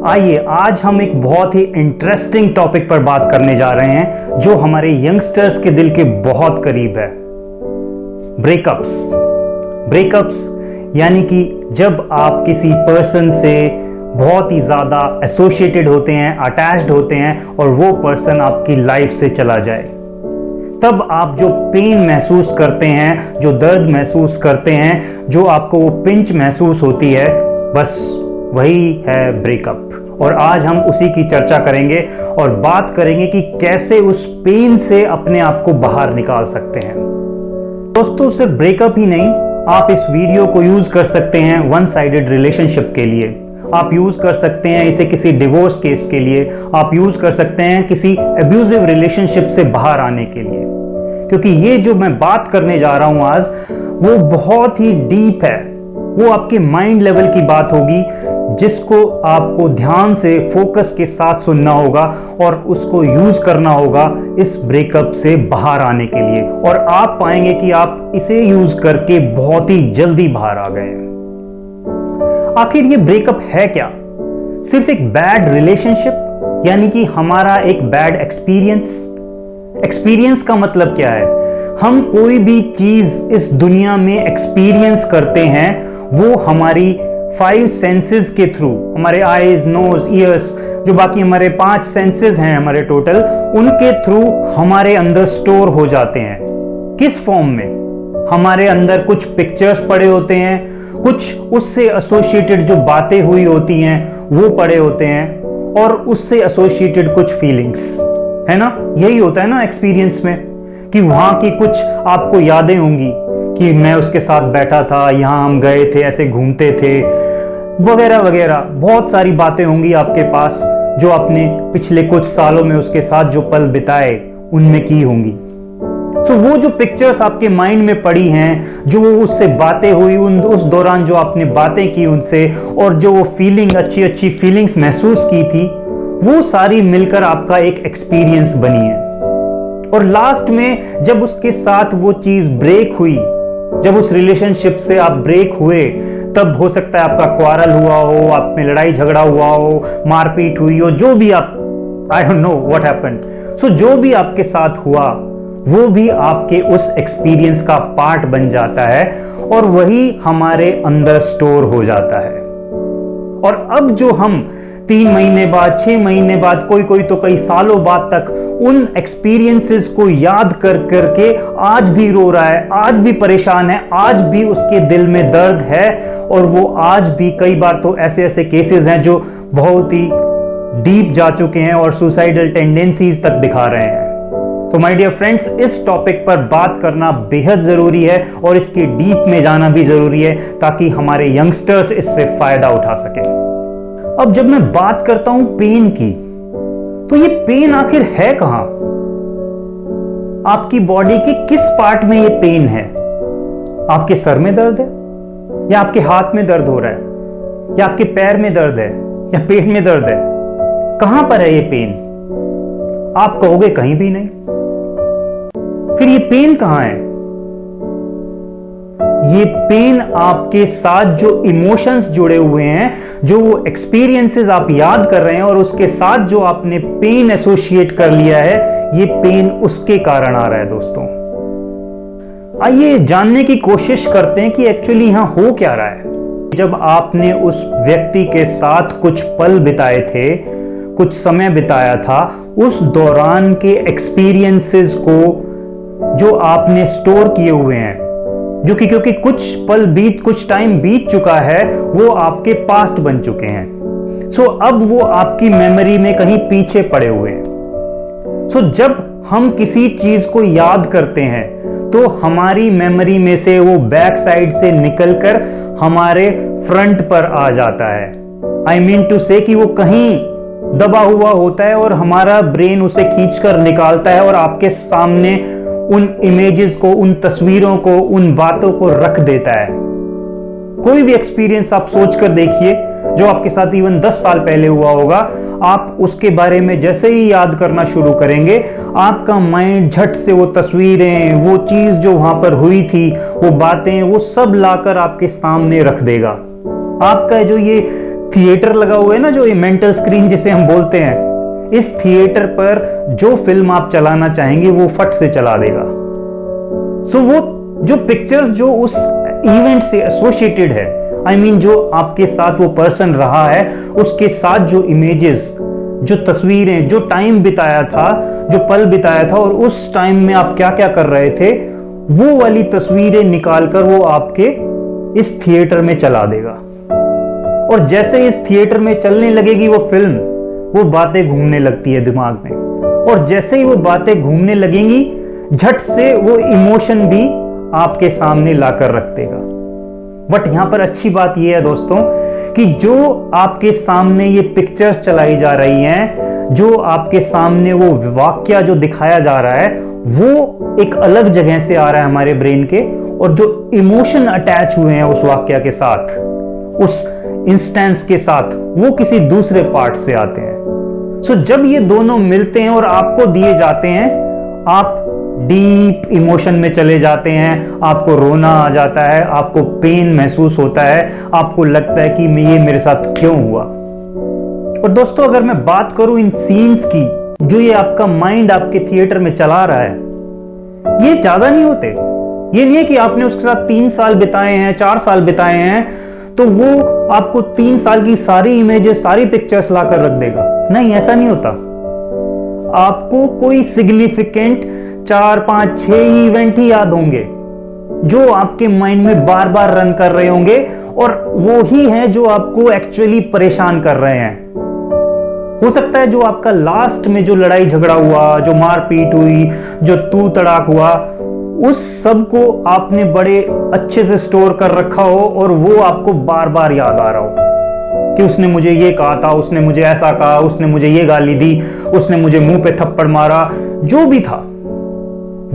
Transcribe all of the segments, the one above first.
आइए आज हम एक बहुत ही इंटरेस्टिंग टॉपिक पर बात करने जा रहे हैं जो हमारे यंगस्टर्स के दिल के बहुत करीब है। ब्रेकअप्स यानी कि जब आप किसी पर्सन से बहुत ही ज़्यादा एसोसिएटेड होते हैं, अटैच्ड होते हैं और वो पर्सन आपकी लाइफ से चला जाए, तब आप जो पेन महसूस करते हैं, जो दर्द महसूस करते हैं, जो आपको वो पिंच महसूस होती है, बस वही है ब्रेकअप। और आज हम उसी की चर्चा करेंगे और बात करेंगे कि कैसे उस पेन से अपने आप को बाहर निकाल सकते हैं। दोस्तों, सिर्फ ब्रेकअप ही नहीं, आप इस वीडियो को यूज कर सकते हैं वन साइडेड रिलेशनशिप के लिए, आप यूज कर सकते हैं इसे किसी डिवोर्स केस के लिए, आप यूज कर सकते हैं किसी अब्यूजिव रिलेशनशिप से बाहर आने के लिए, क्योंकि ये जो मैं बात करने जा रहा हूं आज वो बहुत ही डीप है। वो आपके माइंड लेवल की बात होगी जिसको आपको ध्यान से फोकस के साथ सुनना होगा और उसको यूज करना होगा इस ब्रेकअप से बाहर आने के लिए, और आप पाएंगे कि आप इसे यूज करके बहुत ही जल्दी बाहर आ गए हैं। आखिर ये ब्रेकअप है क्या? सिर्फ एक बैड रिलेशनशिप, यानी कि हमारा एक बैड एक्सपीरियंस का मतलब क्या है? हम कोई भी चीज इस दुनिया में एक्सपीरियंस करते हैं वो हमारी 5 सेंसेस के थ्रू, हमारे आईज, नोज, ईयर्स, जो बाकी हमारे 5 सेंसेस हैं हमारे टोटल, उनके थ्रू हमारे अंदर स्टोर हो जाते हैं। किस फॉर्म में? हमारे अंदर कुछ पिक्चर्स पड़े होते हैं, कुछ उससे एसोसिएटेड जो बातें हुई होती हैं वो पड़े होते हैं, और उससे एसोसिएटेड कुछ फीलिंग्स, है ना? यही होता है ना एक्सपीरियंस में, कि वहां की कुछ आपको यादें होंगी कि मैं उसके साथ बैठा था, यहां हम गए थे, ऐसे घूमते थे, वगैरह वगैरह। बहुत सारी बातें होंगी आपके पास जो आपने पिछले कुछ सालों में उसके साथ जो पल बिताए उनमें की होंगी। तो वो जो पिक्चर्स आपके माइंड में पड़ी हैं, जो उससे बातें हुई, उस दौरान जो आपने बातें की उनसे, और जो वो फीलिंग, अच्छी अच्छी फीलिंग्स महसूस की थी, वो सारी मिलकर आपका एक एक्सपीरियंस बनी है। और लास्ट में जब उसके साथ वो चीज ब्रेक हुई, जब उस रिलेशनशिप से आप ब्रेक हुए, तब हो सकता है आपका क्वारल हुआ हो, आप में लड़ाई झगड़ा हुआ हो, मारपीट हुई हो, जो भी आप, I don't know what happened, so जो भी आपके साथ हुआ वो भी आपके उस एक्सपीरियंस का पार्ट बन जाता है और वही हमारे अंदर स्टोर हो जाता है। और अब जो हम 3 महीने बाद, 6 महीने बाद, कोई तो कई सालों बाद तक उन एक्सपीरियंसेस को याद कर करके आज भी रो रहा है, आज भी परेशान है, आज भी उसके दिल में दर्द है, और वो आज भी, कई बार तो ऐसे ऐसे केसेस हैं जो बहुत ही डीप जा चुके हैं और सुसाइडल टेंडेंसीज तक दिखा रहे हैं। तो माय डियर फ्रेंड्स, इस टॉपिक पर बात करना बेहद जरूरी है और इसके डीप में जाना भी जरूरी है ताकि हमारे यंगस्टर्स इससे फायदा उठा सके। अब जब मैं बात करता हूं पेन की, तो ये पेन आखिर है कहां? आपकी बॉडी के किस पार्ट में ये पेन है? आपके सर में दर्द है, या आपके हाथ में दर्द हो रहा है, या आपके पैर में दर्द है, या पेट में दर्द है? कहां पर है ये पेन? आप कहोगे कहीं भी नहीं। फिर ये पेन कहां है? ये पेन आपके साथ जो इमोशंस जुड़े हुए हैं, जो एक्सपीरियंसेस आप याद कर रहे हैं, और उसके साथ जो आपने पेन एसोसिएट कर लिया है, ये पेन उसके कारण आ रहा है। दोस्तों, आइए जानने की कोशिश करते हैं कि एक्चुअली यहां हो क्या रहा है। जब आपने उस व्यक्ति के साथ कुछ पल बिताए थे, कुछ समय बिताया था, उस दौरान के एक्सपीरियंसेस को जो आपने स्टोर किए हुए हैं, जो कि क्योंकि कुछ टाइम बीत चुका है, वो आपके पास्ट बन चुके हैं। सो अब वो आपकी मेमोरी में कहीं पीछे पड़े हुए हैं। सो जब हम किसी चीज को याद करते हैं तो हमारी मेमोरी में से वो बैक साइड से निकलकर हमारे फ्रंट पर आ जाता है। आई मीन टू से कि वो कहीं दबा हुआ होता है और हमारा ब्रेन उसे खींचकर निकालता है और आपके सामने उन इमेजेस को, उन तस्वीरों को, उन बातों को रख देता है। कोई भी एक्सपीरियंस आप सोच कर देखिए जो आपके साथ इवन 10 साल पहले हुआ होगा, आप उसके बारे में जैसे ही याद करना शुरू करेंगे, आपका माइंड झट से वो तस्वीरें, वो चीज जो वहां पर हुई थी, वो बातें, वो सब लाकर आपके सामने रख देगा। आपका जो ये थिएटर लगा हुआ है ना, जो ये मेंटल स्क्रीन जिसे हम बोलते हैं, इस थिएटर पर जो फिल्म आप चलाना चाहेंगे वो फट से चला देगा। सो वो जो पिक्चर्स जो उस इवेंट से एसोसिएटेड है, आई मीन जो आपके साथ वो पर्सन रहा है, उसके साथ जो इमेजेस, जो तस्वीरें, जो टाइम बिताया था, जो पल बिताया था और उस टाइम में आप क्या क्या कर रहे थे, वो वाली तस्वीरें निकालकर वो आपके इस थिएटर में चला देगा। और जैसे इस थिएटर में चलने लगेगी वो फिल्म, वो बातें घूमने लगती है दिमाग में, और जैसे ही वो बातें घूमने लगेंगी, झट से वो इमोशन भी आपके सामने लाकर रख देगा। बट यहां पर अच्छी बात यह है दोस्तों कि जो आपके सामने ये पिक्चर्स चलाई जा रही हैं, जो आपके सामने वो वाक्य जो दिखाया जा रहा है, वो एक अलग जगह से आ रहा है हमारे ब्रेन के, और जो इमोशन अटैच हुए हैं उस वाक्य के साथ, उस इंस्टेंस के साथ, वो किसी दूसरे पार्ट से आते हैं। सो जब ये दोनों मिलते हैं और आपको दिए जाते हैं, आप डीप इमोशन में चले जाते हैं, आपको रोना आ जाता है, आपको पेन महसूस होता है, आपको लगता है कि ये मेरे साथ क्यों हुआ। और दोस्तों अगर मैं बात करूं इन सीन्स की, जो ये आपका माइंड आपके थिएटर में चला रहा है, ये ज्यादा नहीं होते। ये नहीं है कि आपने उसके साथ 3 साल बिताए हैं, 4 साल बिताए हैं, तो वो आपको 3 साल की सारी इमेजेस, सारी पिक्चर्स लाकर रख देगा। नहीं, ऐसा नहीं होता। आपको कोई सिग्निफिकेंट 4, 5, 6 इवेंट ही याद होंगे जो आपके माइंड में बार बार रन कर रहे होंगे, और वो ही है जो आपको एक्चुअली परेशान कर रहे हैं। हो सकता है जो आपका लास्ट में जो लड़ाई झगड़ा हुआ, जो मारपीट हुई, जो तू तड़ाक हुआ, उस सब को आपने बड़े अच्छे से स्टोर कर रखा हो और वो आपको बार बार याद आ रहा हो कि उसने मुझे ये कहा था, उसने मुझे ऐसा कहा, उसने मुझे ये गाली दी, उसने मुझे मुंह पे थप्पड़ मारा, जो भी था,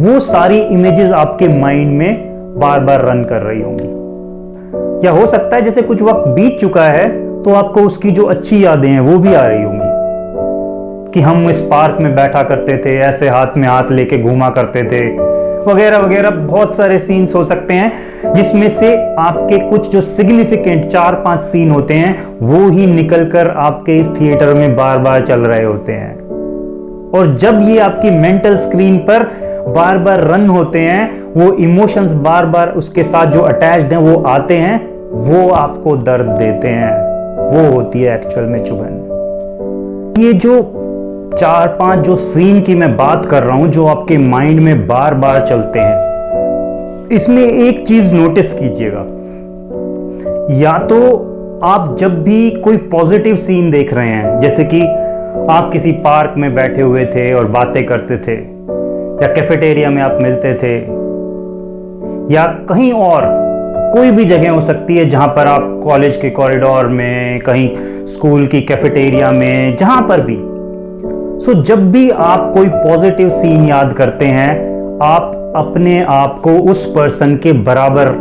वो सारी इमेजेस आपके माइंड में बार बार रन कर रही होंगी। या हो सकता है जैसे कुछ वक्त बीत चुका है तो आपको उसकी जो अच्छी यादें हैं वो भी आ रही होंगी कि हम इस पार्क में बैठा करते थे, ऐसे हाथ में हाथ लेके घूमा करते थे, वगैरह वगैरह। बहुत सारे सीन्स हो सकते हैं जिसमें से आपके कुछ जो सिग्निफिकेंट 4-5 सीन होते हैं वो ही निकलकर आपके इस थिएटर में बार बार चल रहे होते हैं। और जब ये आपकी मेंटल स्क्रीन पर बार बार रन होते हैं, वो इमोशंस बार बार उसके साथ जो अटैच्ड हैं वो आते हैं, वो आपको दर्द देते हैं। वो होती है एक्चुअल में चुभन। ये जो 4-5 जो सीन की मैं बात कर रहा हूं, जो आपके माइंड में बार बार चलते हैं, इसमें एक चीज नोटिस कीजिएगा। या तो आप जब भी कोई पॉजिटिव सीन देख रहे हैं, जैसे कि आप किसी पार्क में बैठे हुए थे और बातें करते थे, या कैफेटेरिया में आप मिलते थे, या कहीं और कोई भी जगह हो सकती है जहां पर आप कॉलेज के कॉरिडोर में, कहीं स्कूल की कैफेटेरिया में, जहां पर भी। सो जब भी आप कोई पॉजिटिव सीन याद करते हैं, आप अपने आप को उस पर्सन के बराबर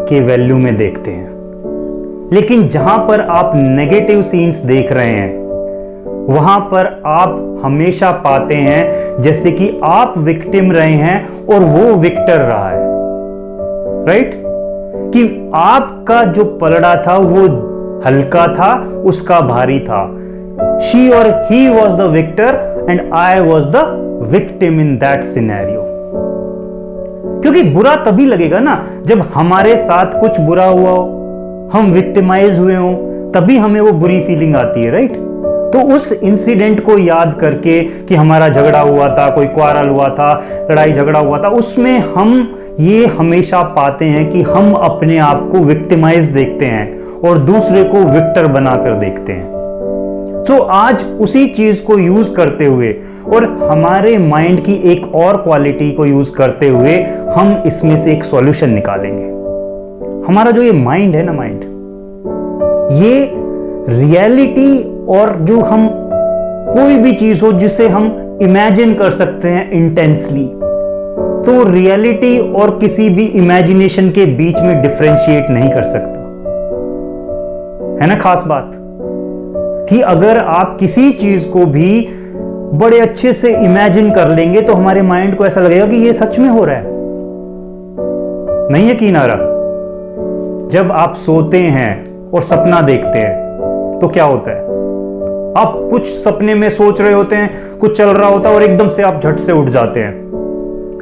के वैल्यू में देखते हैं। लेकिन जहां पर आप नेगेटिव सीन्स देख रहे हैं, वहां पर आप हमेशा पाते हैं जैसे कि आप विक्टिम रहे हैं और वो विक्टर रहा है। राइट? कि आपका जो पलड़ा था वो हल्का था, उसका भारी था। She or he was the victor and I was the victim in that scenario. क्योंकि बुरा तभी लगेगा ना जब हमारे साथ कुछ बुरा हुआ हो, हम विक्टिमाइज हुए हो, तभी हमें वो बुरी फीलिंग आती है। राइट? तो उस इंसिडेंट को याद करके कि हमारा झगड़ा हुआ था, कोई क्वारल हुआ था, लड़ाई झगड़ा हुआ था, उसमें हम ये हमेशा पाते हैं कि हम अपने आप को विक्टिमाइज देखते हैं और दूसरे को विक्टर बनाकर देखते हैं। तो आज उसी चीज को यूज करते हुए और हमारे माइंड की एक और क्वालिटी को यूज करते हुए हम इसमें से एक सॉल्यूशन निकालेंगे। हमारा जो ये माइंड है ना, माइंड, ये रियलिटी और जो हम कोई भी चीज हो जिसे हम इमेजिन कर सकते हैं इंटेंसली, तो रियलिटी और किसी भी इमेजिनेशन के बीच में डिफरेंशिएट नहीं कर सकता। है ना खास बात कि अगर आप किसी चीज को भी बड़े अच्छे से इमेजिन कर लेंगे तो हमारे माइंड को ऐसा लगेगा कि ये सच में हो रहा है। नहीं यकीन आ रहा? जब आप सोते हैं और सपना देखते हैं, तो क्या होता है, आप कुछ सपने में सोच रहे होते हैं, कुछ चल रहा होता है और एकदम से आप झट से उठ जाते हैं।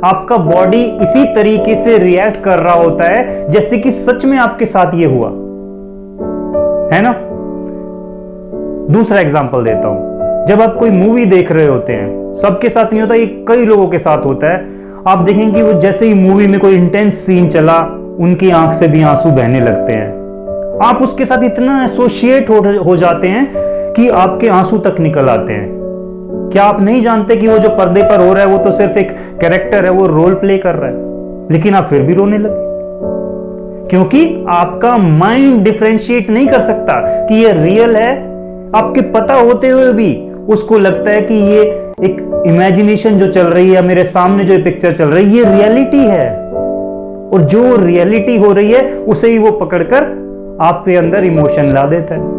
आपका बॉडी इसी तरीके से रिएक्ट कर रहा होता है जैसे कि सच में आपके साथ ये हुआ है ना। दूसरा एग्जांपल देता हूं, जब आप कोई मूवी देख रहे होते हैं, सबके साथ नहीं होता, ये कई लोगों के साथ होता है। आप देखेंगे कि वो जैसे ही मूवी में कोई इंटेंस सीन चला, उनकी आंख से भी आंसू बहने लगते हैं। आप उसके साथ इतना एसोसिएट हो जाते हैं कि आपके आंसू तक निकल आते हैं। क्या आप नहीं जानते कि वो जो पर्दे पर हो रहा है वो तो सिर्फ एक कैरेक्टर है, वो रोल प्ले कर रहा है, लेकिन आप फिर भी रोने लगे क्योंकि आपका माइंड डिफरेंशिएट नहीं कर सकता कि ये रियल है। आपके पता होते हुए भी उसको लगता है कि ये एक इमेजिनेशन जो चल रही है, मेरे सामने जो पिक्चर चल रही है, ये रियलिटी है। और जो रियलिटी हो रही है उसे ही वो पकड़कर आपके अंदर इमोशन ला देता है।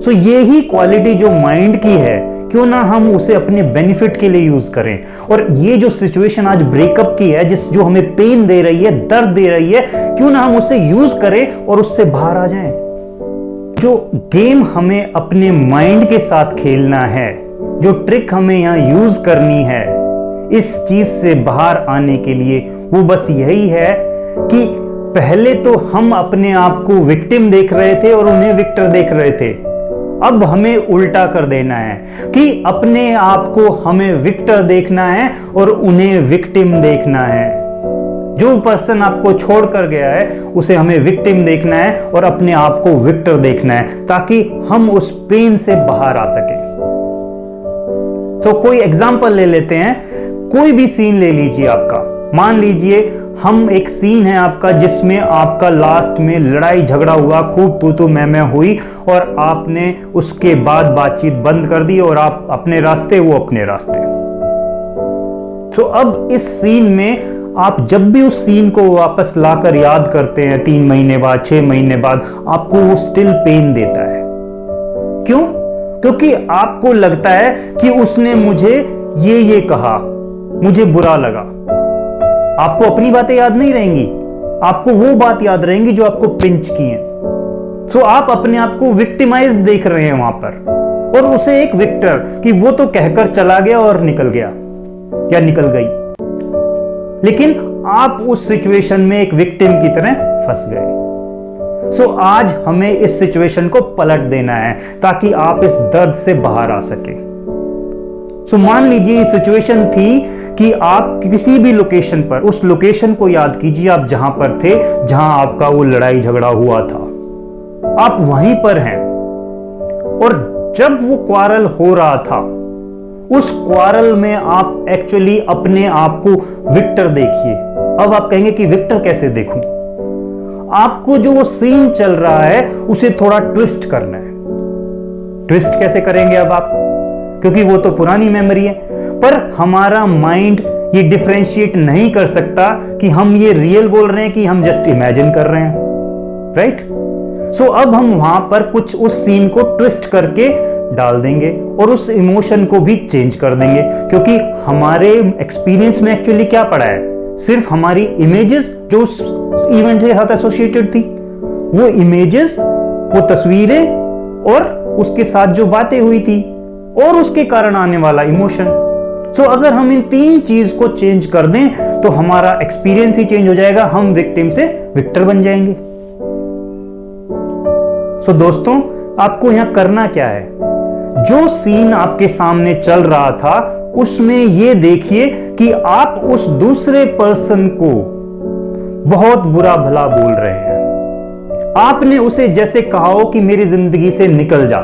सो ये ही क्वालिटी जो माइंड की है, क्यों ना हम उसे अपने बेनिफिट के लिए यूज करें। और ये जो सिचुएशन आज ब्रेकअप की है, जो हमें पेन दे रही है, दर्द दे रही है, क्यों ना हम उसे यूज करें और उससे बाहर आ जाएं। जो गेम हमें अपने माइंड के साथ खेलना है, जो ट्रिक हमें यहां यूज करनी है इस चीज से बाहर आने के लिए, वो बस यही है कि पहले तो हम अपने आप को विक्टिम देख रहे थे और उन्हें विक्टर देख रहे थे। अब हमें उल्टा कर देना है कि अपने आप को हमें विक्टर देखना है और उन्हें विक्टिम देखना है। जो पर्सन आपको छोड़कर गया है उसे हमें विक्टिम देखना है और अपने आप को विक्टर देखना है, ताकि हम उस पेन से बाहर आ सके। तो कोई एग्जांपल ले लेते हैं, कोई भी सीन ले लीजिए आपका। मान लीजिए हम एक सीन है आपका जिसमें आपका लास्ट में लड़ाई झगड़ा हुआ, खूब तू मैं हुई और आपने उसके बाद बातचीत बंद कर दी और आप अपने रास्ते, वो अपने रास्ते। तो अब इस सीन में आप जब भी उस सीन को वापस लाकर याद करते हैं 3 महीने बाद, 6 महीने बाद, आपको वो स्टिल पेन देता है। क्यों? क्योंकि आपको लगता है कि उसने मुझे ये कहा, मुझे बुरा लगा। आपको अपनी बातें याद नहीं रहेंगी, आपको वो बात याद रहेंगी जो आपको पिंच की है। तो आप अपने आप को विक्टिमाइज देख रहे हैं वहां पर, और उसे एक विक्टर कि वो तो कहकर चला गया और निकल गया या निकल गई, लेकिन आप उस सिचुएशन में एक विक्टिम की तरह फंस गए। सो आज हमें इस सिचुएशन को पलट देना है ताकि आप इस दर्द से बाहर आ सके। सो मान लीजिए सिचुएशन थी कि आप किसी भी लोकेशन पर, उस लोकेशन को याद कीजिए आप जहां पर थे, जहां आपका वो लड़ाई झगड़ा हुआ था, आप वहीं पर हैं। और जब वो क्वारल हो रहा था, उस क्वारल में आप एक्चुअली अपने आप को विक्टर देखिए। अब आप कहेंगे कि विक्टर कैसे देखूं? आपको जो वो सीन चल रहा है उसे थोड़ा ट्विस्ट करना है। ट्विस्ट कैसे करेंगे अब आप? क्योंकि वो तो पुरानी मेमोरी है, पर हमारा माइंड ये डिफरेंशिएट नहीं कर सकता कि हम ये रियल बोल रहे हैं कि हम जस्ट इमेजिन कर रहे हैं, राइट? सो अब हम वहां पर कुछ उस सीन को ट्विस्ट करके डाल देंगे और उस इमोशन को भी चेंज कर देंगे, क्योंकि हमारे एक्सपीरियंस में एक्चुअली क्या पड़ा है, सिर्फ हमारी इमेजेस जो उस इवेंट के साथ एसोसिएटेड थी, वो इमेजेस, वो तस्वीरें और उसके साथ जो बातें हुई थी और उसके कारण आने वाला इमोशन। सो अगर हम इन 3 चीज को चेंज कर दें तो हमारा एक्सपीरियंस ही चेंज हो जाएगा, हम विक्टिम से विक्टर बन जाएंगे। सो दोस्तों, आपको यहां करना क्या है, जो सीन आपके सामने चल रहा था उसमें ये देखिए कि आप उस दूसरे पर्सन को बहुत बुरा भला बोल रहे हैं। आपने उसे जैसे कहा हो कि मेरी जिंदगी से निकल जा।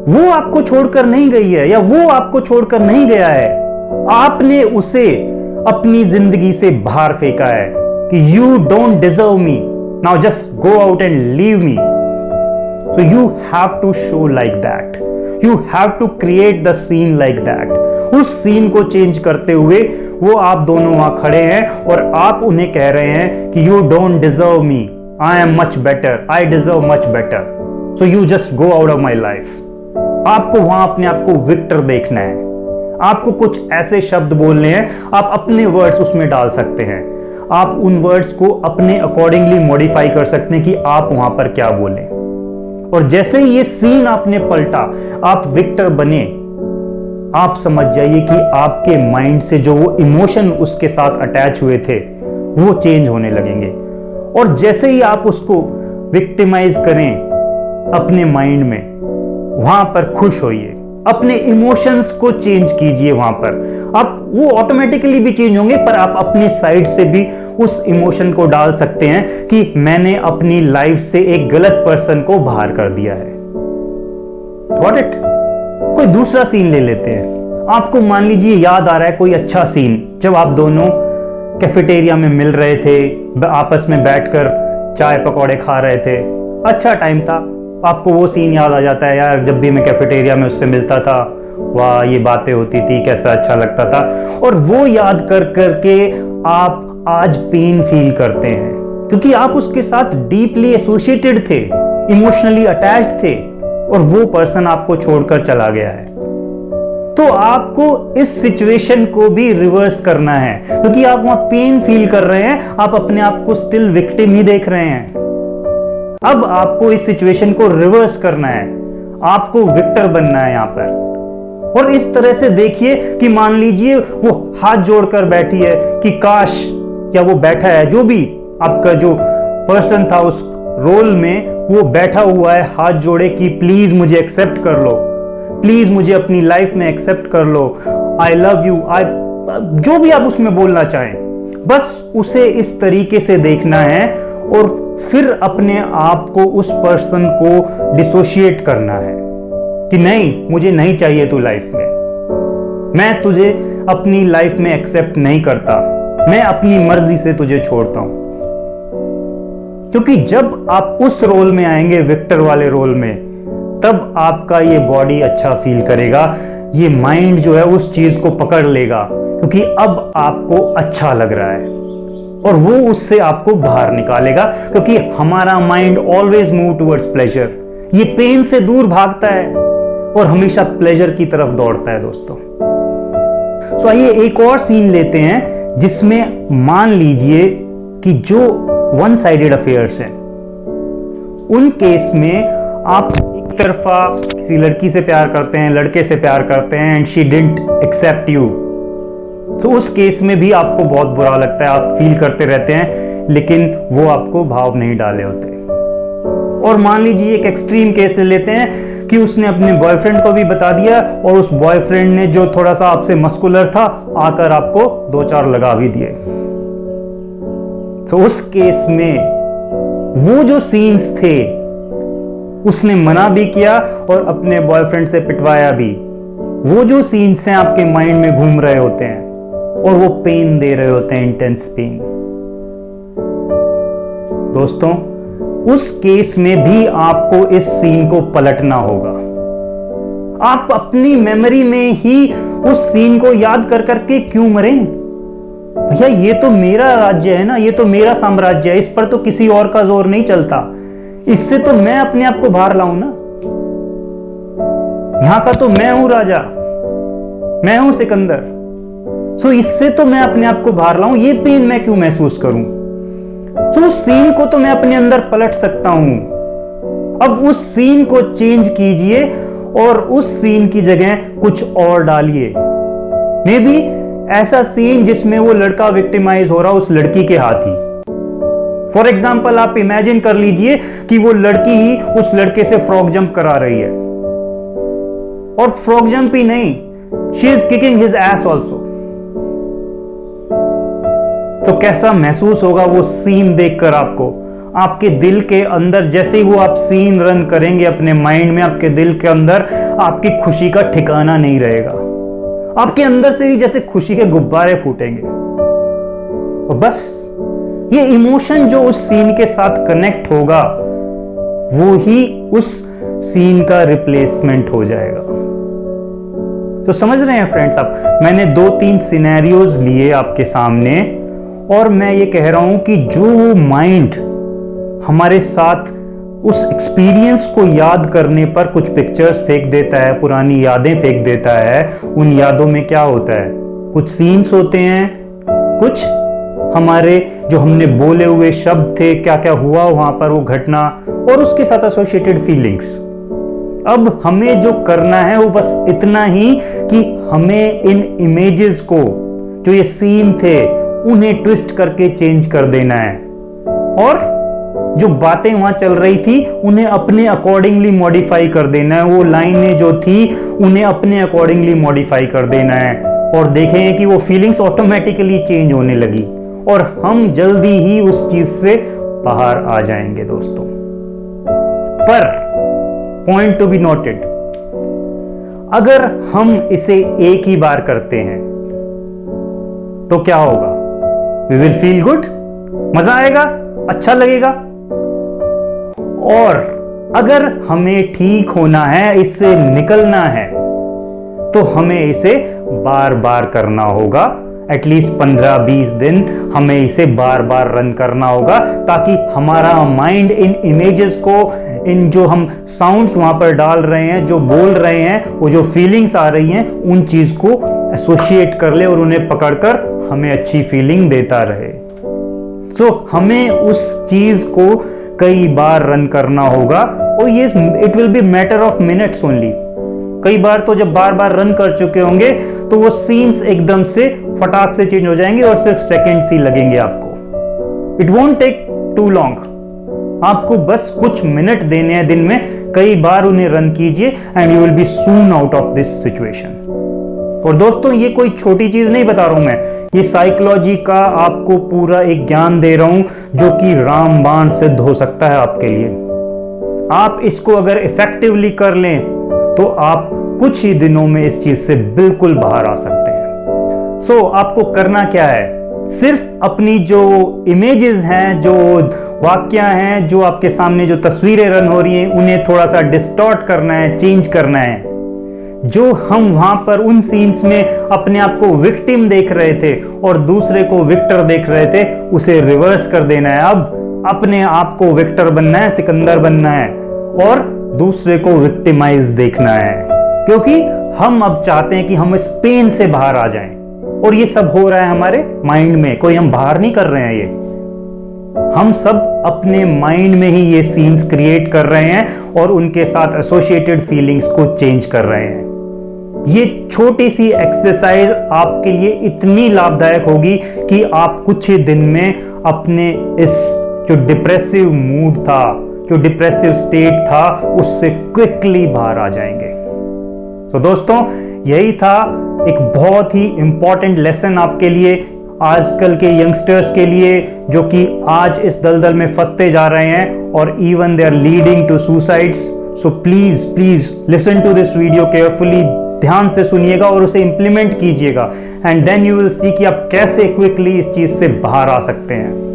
वो आपको छोड़कर नहीं गई है या वो आपको छोड़कर नहीं गया है, आपने उसे अपनी जिंदगी से बाहर फेंका है कि you don't deserve me, now just go out and leave me. So you have to show like that. You have to create the scene like that. उस सीन को चेंज करते हुए वो आप दोनों वहां खड़े हैं और आप उन्हें कह रहे हैं कि you don't deserve me. I am much better. I deserve much better. So you just go out of my life. आपको वहां अपने आप को विक्टर देखना है। आपको कुछ ऐसे शब्द बोलने हैं, आप अपने वर्ड्स उसमें डाल सकते हैं। आप उन वर्ड्स को अपने अकॉर्डिंगली मॉडिफाई कर सकते हैं कि आप वहां पर क्या बोलें। और जैसे ही ये सीन आपने पलटा, आप विक्टर बने, आप समझ जाइए कि आपके माइंड से जो वो इमोशन उसके साथ अटैच हुए थे वो चेंज होने लगेंगे। और जैसे ही आप उसको विक्टिमाइज करें अपने माइंड में, वहां पर खुश होइए, अपने इमोशंस को चेंज कीजिए। वहां पर आप वो ऑटोमेटिकली भी चेंज होंगे, पर आप अपनी साइड से भी उस इमोशन को डाल सकते हैं कि मैंने अपनी लाइफ से एक गलत पर्सन को बाहर कर दिया है। Got it? कोई दूसरा सीन ले लेते हैं। आपको मान लीजिए याद आ रहा है कोई अच्छा सीन, जब आप दोनों कैफेटेरिया में मिल रहे थे, आपस में बैठकर चाय पकौड़े खा रहे थे, अच्छा टाइम था। आपको वो सीन याद आ जाता है, यार जब भी मैं कैफेटेरिया में उससे मिलता था, वाह ये बातें होती थी, कैसा अच्छा लगता था। और वो याद कर करके आप आज पेन फील करते हैं, क्योंकि आप उसके साथ डीपली एसोसिएटेड थे, इमोशनली अटैच्ड थे, और वो पर्सन आपको छोड़कर चला गया है। तो आपको इस सिचुएशन को भी रिवर्स करना है, क्योंकि आप वहां पेन फील कर रहे हैं, आप अपने आप को स्टिल विक्टिम ही देख रहे हैं। अब आपको इस सिचुएशन को रिवर्स करना है, आपको विक्टर बनना है यहां पर। और इस तरह से देखिए कि मान लीजिए वो हाथ जोड़कर बैठी है कि काश, या वो बैठा है, जो भी आपका जो पर्सन था उस रोल में, वो बैठा हुआ है हाथ जोड़े कि प्लीज मुझे एक्सेप्ट कर लो, प्लीज मुझे अपनी लाइफ में एक्सेप्ट कर लो, आई लव यू, जो भी आप उसमें बोलना चाहें, बस उसे इस तरीके से देखना है। और फिर अपने आप को उस पर्सन को डिसोशिएट करना है कि नहीं, मुझे नहीं चाहिए तू लाइफ में, मैं तुझे अपनी लाइफ में एक्सेप्ट नहीं करता, मैं अपनी मर्जी से तुझे छोड़ता हूं। क्योंकि जब आप उस रोल में आएंगे, विक्टर वाले रोल में, तब आपका ये बॉडी अच्छा फील करेगा, ये माइंड जो है उस चीज को पकड़ लेगा, क्योंकि अब आपको अच्छा लग रहा है और वो उससे आपको बाहर निकालेगा। क्योंकि हमारा mind always move towards pleasure, ये पेन से दूर भागता है और हमेशा प्लेजर की तरफ दौड़ता है दोस्तों। सो आइए एक और सीन लेते हैं, जिसमें मान लीजिए कि जो वन साइडेड अफेयर्स हैं, उन केस में आप एक तरफा किसी लड़की से प्यार करते हैं, लड़के से प्यार करते हैं, and she didn't accept you, तो उस केस में भी आपको बहुत बुरा लगता है, आप फील करते रहते हैं, लेकिन वो आपको भाव नहीं डाले होते। और मान लीजिए एक एक्सट्रीम केस ले लेते हैं कि उसने अपने बॉयफ्रेंड को भी बता दिया, और उस बॉयफ्रेंड ने जो थोड़ा सा आपसे मस्कुलर था, आकर आपको 2-4 लगा भी दिए। तो उस केस में वो जो सीन्स थे, उसने मना भी किया और अपने बॉयफ्रेंड से पिटवाया भी, वो जो सीन्स हैं आपके माइंड में घूम रहे होते हैं और वो पेन दे रहे होते हैं, इंटेंस पेन। दोस्तों, उस केस में भी आपको इस सीन को पलटना होगा। आप अपनी मेमोरी में ही उस सीन को याद कर करके क्यों मरें? भैया ये तो मेरा राज्य है ना, ये तो मेरा साम्राज्य है, इस पर तो किसी और का जोर नहीं चलता, इससे तो मैं अपने आप को बाहर लाऊं ना, यहां का तो मैं हूं राजा, मैं हूं सिकंदर। सो इससे तो मैं अपने आप को बाहर लाऊं, ये पेन मैं क्यों महसूस करूं? तो उस सीन को तो मैं अपने अंदर पलट सकता हूं। अब उस सीन को चेंज कीजिए और उस सीन की जगह कुछ और डालिए। मे बी ऐसा सीन जिसमें वो लड़का विक्टिमाइज हो रहा उस लड़की के हाथ ही। फॉर एग्जाम्पल आप इमेजिन कर लीजिए कि वो लड़की ही उस लड़के से फ्रॉग जंप करा रही है, और फ्रॉग जंप ही नहीं, she is kicking his ass also. तो कैसा महसूस होगा वो सीन देखकर आपको? आपके दिल के अंदर जैसे ही वो आप सीन रन करेंगे अपने माइंड में, आपके दिल के अंदर आपकी खुशी का ठिकाना नहीं रहेगा, आपके अंदर से ही जैसे खुशी के गुब्बारे फूटेंगे। और बस ये इमोशन जो उस सीन के साथ कनेक्ट होगा, वो ही उस सीन का रिप्लेसमेंट हो जाएगा। तो समझ रहे हैं फ्रेंड्स आप? मैंने 2-3 सिनेरियोज लिए आपके सामने, और मैं ये कह रहा हूं कि जो माइंड हमारे साथ उस एक्सपीरियंस को याद करने पर कुछ पिक्चर्स फेंक देता है, पुरानी यादें फेंक देता है, उन यादों में क्या होता है? कुछ सीन्स होते हैं, कुछ हमारे जो हमने बोले हुए शब्द थे, क्या क्या हुआ वहां पर वो घटना और उसके साथ एसोसिएटेड फीलिंग्स। अब हमें जो करना है वो बस इतना ही कि हमें इन इमेजेस को, जो ये सीन थे, उन्हें ट्विस्ट करके चेंज कर देना है और जो बातें वहां चल रही थी उन्हें अपने अकॉर्डिंगली मॉडिफाई कर देना है। वो लाइनें जो थी उन्हें अपने अकॉर्डिंगली मॉडिफाई कर देना है और देखेंगे कि वो फीलिंग्स ऑटोमेटिकली चेंज होने लगी और हम जल्दी ही उस चीज से बाहर आ जाएंगे दोस्तों। पर पॉइंट टू बी नोटेड, अगर हम इसे एक ही बार करते हैं तो क्या होगा? वी विल फील गुड, मजा आएगा, अच्छा लगेगा। और अगर हमें ठीक होना है, इससे निकलना है, तो हमें इसे बार बार करना होगा। एटलीस्ट 15-20 दिन हमें इसे बार बार रन करना होगा ताकि हमारा माइंड इन इमेजेस को, इन जो हम साउंड्स वहां पर डाल रहे हैं, जो बोल रहे हैं, वो जो फीलिंग्स आ रही हैं, उन चीज को एसोसिएट कर ले और उन्हें पकड़कर हमें अच्छी फीलिंग देता रहे। तो हमें उस चीज को कई बार रन करना होगा और ये it will be matter of minutes only. कई बार तो जब बार बार रन कर चुके होंगे तो वो सीन्स एकदम से फटाक से चेंज हो जाएंगे और सिर्फ सेकंड्स ही लगेंगे आपको। It won't take too long. आपको बस कुछ मिनट देने हैं दिन में, कई बार उन्हें रन कीजिए and you will be soon out of this situation. और दोस्तों ये कोई छोटी चीज नहीं बता रहा हूं मैं, ये साइकोलॉजी का आपको पूरा एक ज्ञान दे रहा हूं जो कि रामबाण सिद्ध हो सकता है आपके लिए। आप इसको अगर इफेक्टिवली कर लें तो आप कुछ ही दिनों में इस चीज से बिल्कुल बाहर आ सकते हैं। सो आपको करना क्या है? सिर्फ अपनी जो इमेजेस हैं, जो वाक्य हैं, जो आपके सामने जो तस्वीरें रन हो रही हैं, उन्हें थोड़ा सा डिस्टॉर्ट करना है, चेंज करना है। जो हम वहां पर उन सीन्स में अपने आप को विक्टिम देख रहे थे और दूसरे को विक्टर देख रहे थे, उसे रिवर्स कर देना है। अब अपने आप को विक्टर बनना है, सिकंदर बनना है और दूसरे को विक्टिमाइज देखना है, क्योंकि हम अब चाहते हैं कि हम इस पेन से बाहर आ जाएं। और ये सब हो रहा है हमारे माइंड में, कोई हम बाहर नहीं कर रहे हैं, ये हम सब अपने माइंड में ही ये सीन्स क्रिएट कर रहे हैं और उनके साथ एसोसिएटेड फीलिंग्स को चेंज कर रहे हैं। ये छोटी सी एक्सरसाइज आपके लिए इतनी लाभदायक होगी कि आप कुछ ही दिन में अपने इस जो डिप्रेसिव मूड था, जो डिप्रेसिव स्टेट था, उससे क्विकली बाहर आ जाएंगे। तो दोस्तों यही था एक बहुत ही इंपॉर्टेंट लेसन आपके लिए, आजकल के यंगस्टर्स के लिए जो कि आज इस दलदल में फंसते जा रहे हैं और even they are leading to suicides. So please please listen to this video carefully, ध्यान से सुनिएगा और उसे इंप्लीमेंट कीजिएगा and then you will see कि आप कैसे क्विकली इस चीज से बाहर आ सकते हैं।